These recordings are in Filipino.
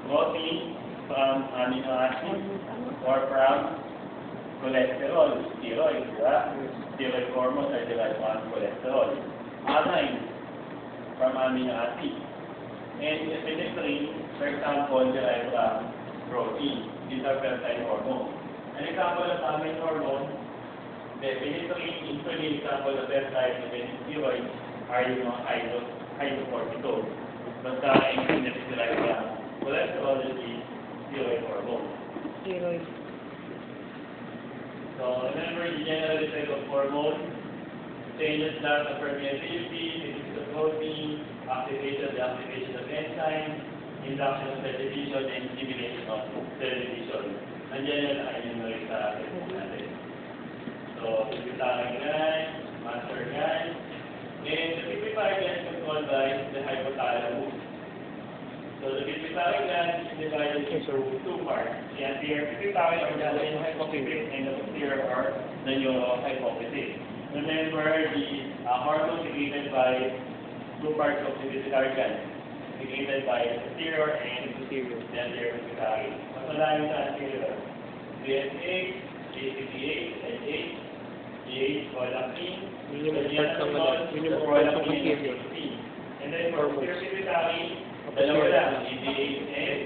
protein, from amino acid, or from cholesterol, steroids, diba? Steroid hormones are derived from cholesterol. Align from amino acid. And epinephrine, for example, derived from protein. These are peptide hormones. An example of amino hormone, the epinephrine, insulin, example of peptide, and steroids are yung mga hydrocortisone. Basta insulin is derived from cholesterol is steroid hormone. Steroid. So remember the general effect of hormone, changes plasma permeability, release of protein, activation of enzymes, induction of cell division, and stimulation of cell division. Nandiyan yan ay numeric sa effect natin. So, pituitary gland, master gland, and the pituitary gland is controlled by the hypothalamus. So the pituitary gland is divided into two parts. The anterior pituitary or the hypophysis and the posterior or the neurohypophysis. Remember the hormone secreted by two parts of the pituitary gland, secreted by the posterior and the anterior pituitary. Masalamin sa anterior. DSH, ACTH, LH, GH, prolactin, prolactin, and then for posterior pituitary, dalawa lang, ADH and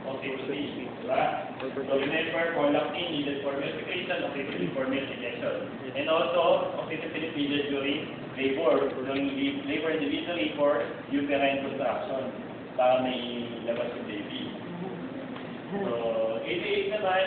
oxytocin. Diba? So remember, prolactin needed for milk secretion, oxytocin for milk injection. And also, oxytocin is needed during labor, labor individually for uterine contraction para may labas yung baby. So, ADH naman,